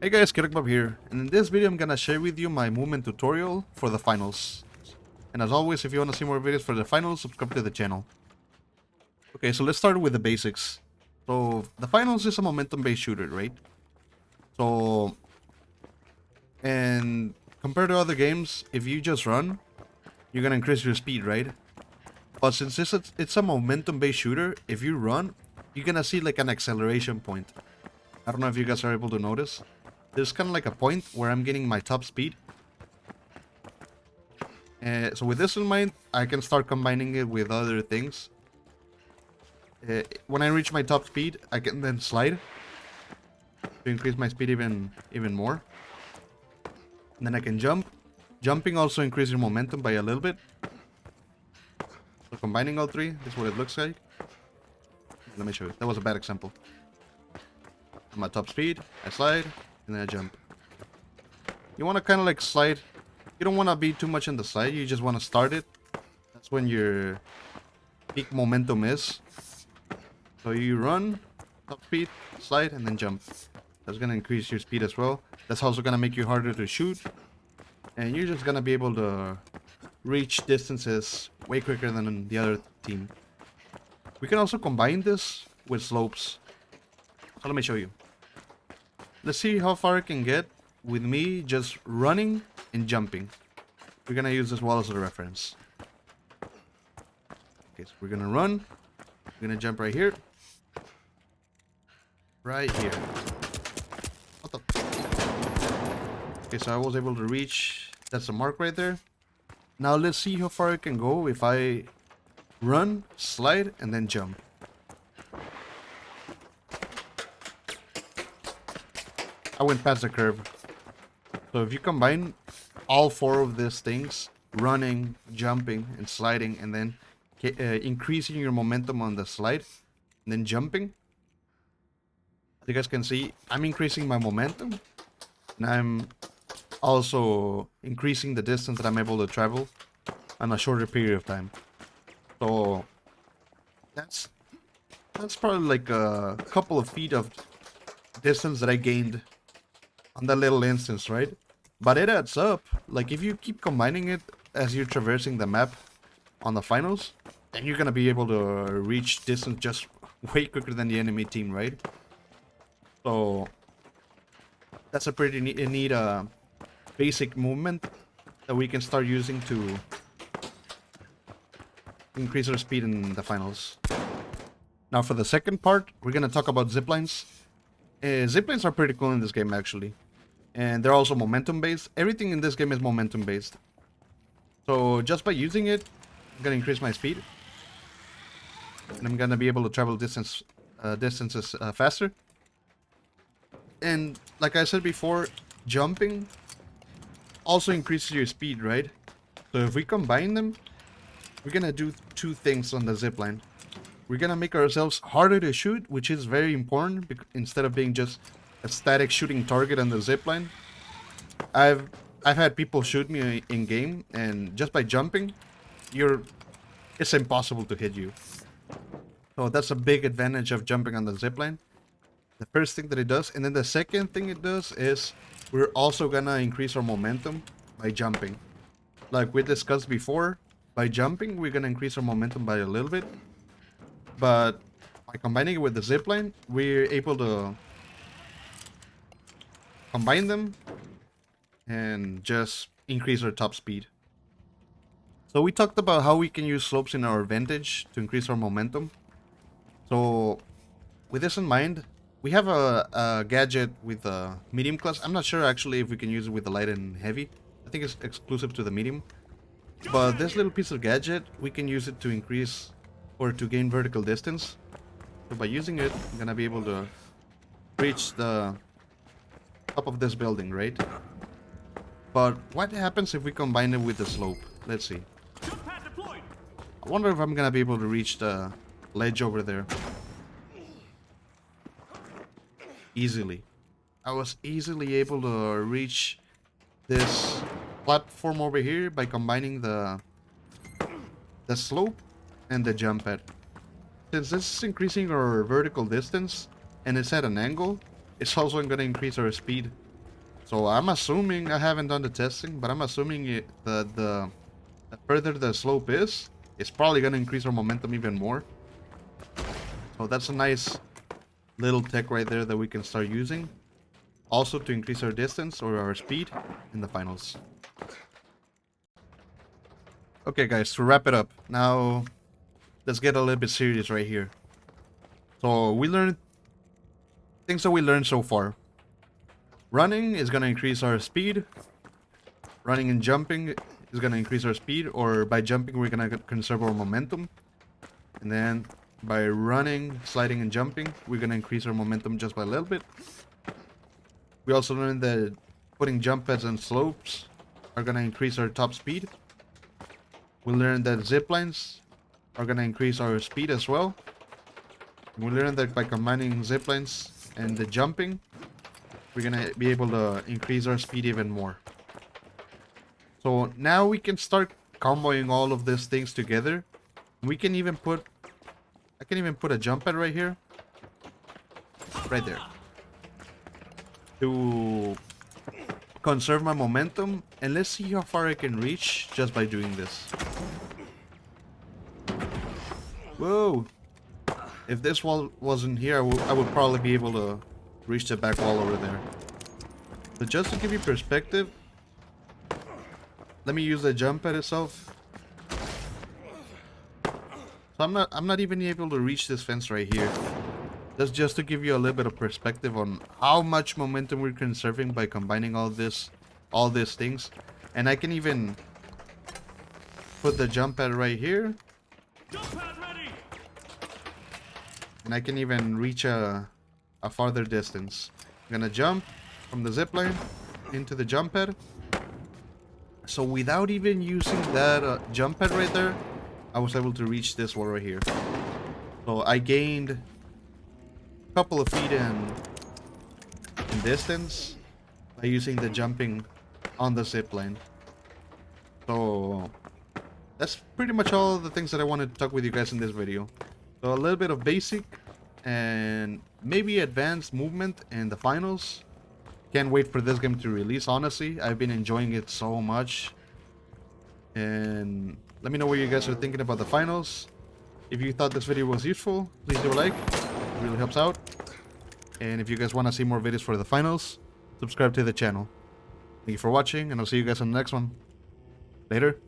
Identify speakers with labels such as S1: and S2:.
S1: Hey guys, Kirkbob here, and in this video I'm gonna share with you my movement tutorial for the finals. And as always, if you wanna see more videos for the finals, subscribe to the channel. Okay, so let's start with the basics. So, the finals is a momentum-based shooter, right? So, and compared to other games, if you just run, you're gonna increase your speed, right? But since it's a momentum-based shooter, if you run, you're gonna see like an acceleration point. I don't know if you guys are able to notice. There's kind of like a point where I'm getting my top speed. So with this in mind, I can start combining it with other things. When I reach my top speed, I can then slide to increase my speed even more. And then I can jump. Jumping also increases your momentum by a little bit. So combining all three, this is what it looks like. Let me show you. That was a bad example. On my top speed, I slide, and then I jump. You want to kind of like slide. You don't want to be too much in the slide. You just want to start it. That's when your peak momentum is. So you run, top speed, slide, and then jump. That's going to increase your speed as well. That's also going to make you harder to shoot. And you're just going to be able to reach distances way quicker than the other team. We can also combine this with slopes. So let me show you. Let's see how far I can get with me just running and jumping. We're gonna use this wall as a reference. Okay, so we're gonna run. We're gonna jump right here. Right here. What the? Okay, so I was able to reach. That's a mark right there. Now let's see how far I can go if I run, slide, and then jump. I went past the curve. So if you combine all four of these things, running, jumping, and sliding, and then increasing your momentum on the slide, and then jumping, as you guys can see, I'm increasing my momentum, and I'm also increasing the distance that I'm able to travel on a shorter period of time. So that's probably like a couple of feet of distance that I gained on that little instance, right? But it adds up. Like if you keep combining it as you're traversing the map on the finals, then you're gonna be able to reach distance just way quicker than the enemy team, right? So that's a pretty neat basic movement that we can start using to increase our speed in the finals. Now for the second part, we're gonna talk about ziplines. Ziplines are pretty cool in this game actually. And they're also momentum based. Everything in this game is momentum based. So just by using it, I'm gonna increase my speed. And I'm gonna be able to travel distances faster. And like I said before, jumping also increases your speed, right? So if we combine them, we're gonna do two things on the zipline. We're gonna make ourselves harder to shoot, which is very important instead of being just a static shooting target on the zipline. I've had people shoot me in game, and just by jumping, it's impossible to hit you. So that's a big advantage of jumping on the zipline. The first thing that it does, and then the second thing it does is we're also gonna increase our momentum by jumping. Like we discussed before, by jumping we're gonna increase our momentum by a little bit. But by combining it with the zipline, we're able to combine them and just increase our top speed. So we talked about how we can use slopes in our advantage to increase our momentum. So with this in mind, we have a gadget with a medium class. I'm not sure actually if we can use it with the light and heavy. I think it's exclusive to the medium. But this little piece of gadget, we can use it to increase or to gain vertical distance. So by using it, I'm gonna be able to reach the top of this building, right? But what happens if we combine it with the slope? Let's see. I wonder if I'm gonna be able to reach the ledge over there. Easily. I was easily able to reach this platform over here by combining the slope and the jump pad. Since this is increasing our vertical distance and it's at an angle, it's also going to increase our speed So I'm assuming, I haven't done the testing, but I'm assuming the further the slope is, it's probably going to increase our momentum even more. So that's a nice little tech right there that we can start using. Also to increase our distance or our speed in the finals. Okay guys, to wrap it up, now let's get a little bit serious right here. So we learned things that we learned so far. Running is going to increase our speed. Running and jumping is going to increase our speed, or by jumping we're going to conserve our momentum. And then by running, sliding and jumping, we're going to increase our momentum just by a little bit. We also learned that putting jump pads and slopes are going to increase our top speed. We learned that ziplines are going to increase our speed as well. We learned that by combining ziplines and the jumping, we're going to be able to increase our speed even more. So now we can start comboing all of these things together. We can even put, I can even put a jump pad right here. Right there. To conserve my momentum. And let's see how far I can reach just by doing this. Whoa. If this wall wasn't here, I would probably be able to reach the back wall over there. But just to give you perspective, let me use the jump pad itself. So I'm not even able to reach this fence right here. That's just to give you a little bit of perspective on how much momentum we're conserving by combining all these things. And I can even put the jump pad right here.
S2: Jump pad ready.
S1: And I can even reach a farther distance. I'm gonna jump from the zipline into the jump pad. So without even using that jump pad right there, I was able to reach this wall right here. So I gained a couple of feet in distance by using the jumping on the zipline. So that's pretty much all the things that I wanted to talk with you guys in this video. So a little bit of basic and maybe advanced movement in the finals. Can't wait for this game to release, honestly. I've been enjoying it so much. And let me know what you guys are thinking about the finals. If you thought this video was useful, please do a like. It really helps out. And if you guys want to see more videos for the finals, subscribe to the channel. Thank you for watching, and I'll see you guys on the next one. Later.